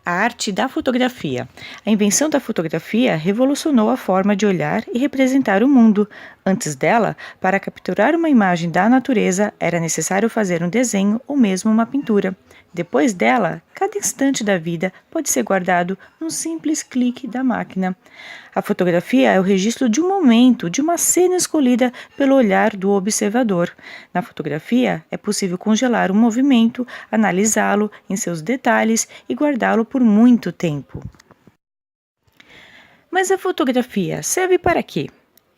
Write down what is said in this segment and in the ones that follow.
A arte da fotografia. A invenção da fotografia revolucionou a forma de olhar e representar o mundo. Antes dela, para capturar uma imagem da natureza, era necessário fazer um desenho ou mesmo uma pintura. Depois dela, cada instante da vida pode ser guardado num simples clique da máquina. A fotografia é o registro de um momento, de uma cena escolhida pelo olhar do observador. Na fotografia, é possível congelar um movimento, analisá-lo em seus detalhes e guardá-lo por muito tempo. Mas a fotografia serve para quê?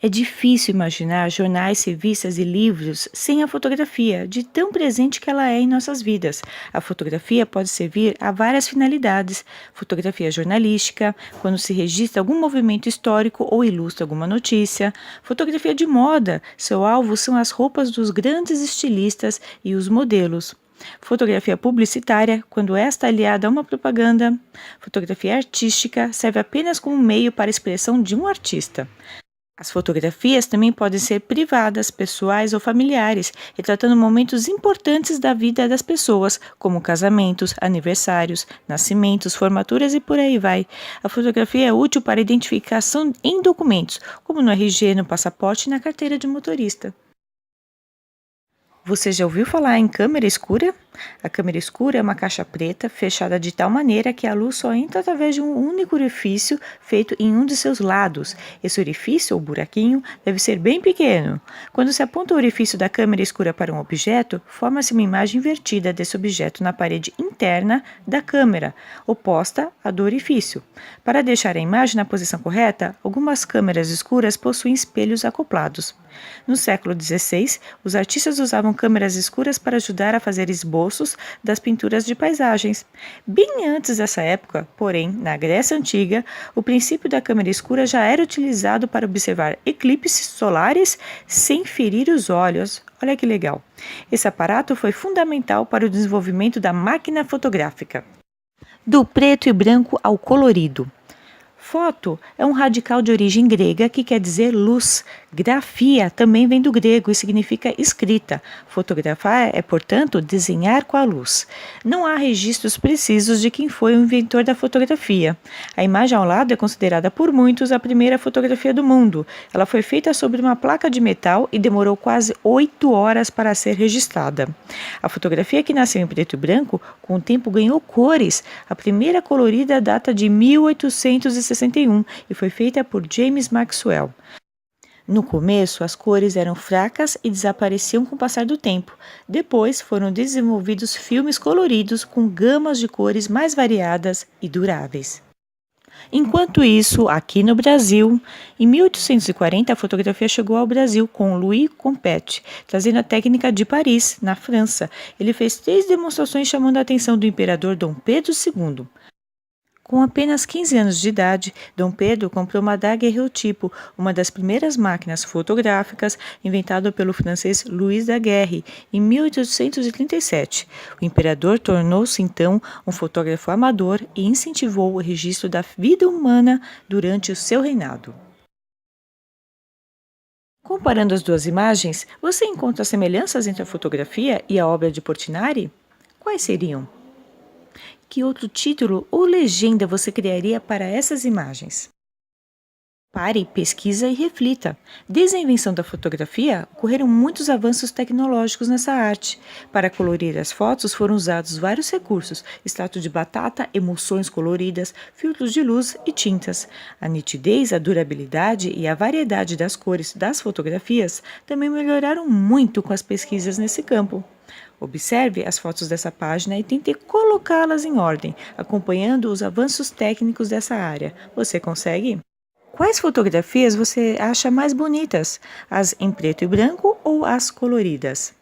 É difícil imaginar jornais, revistas e livros sem a fotografia, de tão presente que ela é em nossas vidas. A fotografia pode servir a várias finalidades. Fotografia jornalística, quando se registra algum movimento histórico ou ilustra alguma notícia. Fotografia de moda, seu alvo são as roupas dos grandes estilistas e os modelos. Fotografia publicitária, quando esta é aliada a uma propaganda. Fotografia artística, serve apenas como meio para a expressão de um artista. As fotografias também podem ser privadas, pessoais ou familiares, retratando momentos importantes da vida das pessoas, como casamentos, aniversários, nascimentos, formaturas e por aí vai. A fotografia é útil para identificação em documentos, como no RG, no passaporte e na carteira de motorista. Você já ouviu falar em câmera escura? A câmera escura é uma caixa preta fechada de tal maneira que a luz só entra através de um único orifício feito em um de seus lados. Esse orifício, ou buraquinho, deve ser bem pequeno. Quando se aponta o orifício da câmera escura para um objeto, forma-se uma imagem invertida desse objeto na parede interna da câmera, oposta à do orifício. Para deixar a imagem na posição correta, algumas câmeras escuras possuem espelhos acoplados. No século XVI, os artistas usavam câmeras escuras para ajudar a fazer esboços das pinturas de paisagens. Bem antes dessa época, porém, na Grécia Antiga, o princípio da câmera escura já era utilizado para observar eclipses solares sem ferir os olhos. Olha que legal! Esse aparato foi fundamental para o desenvolvimento da máquina fotográfica. Do preto e branco ao colorido. Foto é um radical de origem grega que quer dizer luz. Grafia também vem do grego e significa escrita. Fotografar é, portanto, desenhar com a luz. Não há registros precisos de quem foi o inventor da fotografia. A imagem ao lado é considerada por muitos a primeira fotografia do mundo. Ela foi feita sobre uma placa de metal e demorou quase 8 horas para ser registrada. A fotografia, que nasceu em preto e branco, com o tempo ganhou cores. A primeira colorida data de 1861 e foi feita por James Maxwell. No começo, as cores eram fracas e desapareciam com o passar do tempo. Depois, foram desenvolvidos filmes coloridos com gamas de cores mais variadas e duráveis. Enquanto isso, aqui no Brasil, em 1840, a fotografia chegou ao Brasil com Louis Coupetti, trazendo a técnica de Paris, na França. Ele fez 3 demonstrações chamando a atenção do imperador Dom Pedro II. Com apenas 15 anos de idade, Dom Pedro comprou uma daguerreotipo, uma das primeiras máquinas fotográficas inventada pelo francês Louis Daguerre, em 1837. O imperador tornou-se então um fotógrafo amador e incentivou o registro da vida humana durante o seu reinado. Comparando as duas imagens, você encontra semelhanças entre a fotografia e a obra de Portinari? Quais seriam? Que outro título ou legenda você criaria para essas imagens? Pare, pesquisa e reflita. Desde a invenção da fotografia, ocorreram muitos avanços tecnológicos nessa arte. Para colorir as fotos foram usados vários recursos: extrato de batata, emulsões coloridas, filtros de luz e tintas. A nitidez, a durabilidade e a variedade das cores das fotografias também melhoraram muito com as pesquisas nesse campo. Observe as fotos dessa página e tente colocá-las em ordem, acompanhando os avanços técnicos dessa área. Você consegue? Quais fotografias você acha mais bonitas? As em preto e branco ou as coloridas?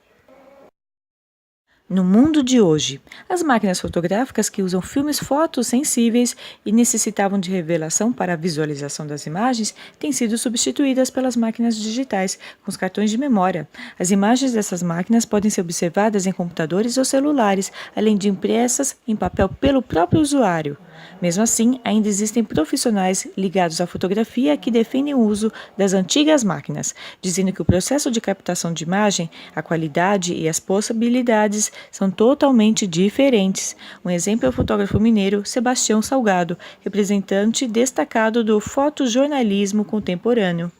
No mundo de hoje, as máquinas fotográficas que usam filmes fotossensíveis e necessitavam de revelação para a visualização das imagens têm sido substituídas pelas máquinas digitais, com os cartões de memória. As imagens dessas máquinas podem ser observadas em computadores ou celulares, além de impressas em papel pelo próprio usuário. Mesmo assim, ainda existem profissionais ligados à fotografia que defendem o uso das antigas máquinas, dizendo que o processo de captação de imagem, a qualidade e as possibilidades são totalmente diferentes. Um exemplo é o fotógrafo mineiro Sebastião Salgado, representante destacado do fotojornalismo contemporâneo.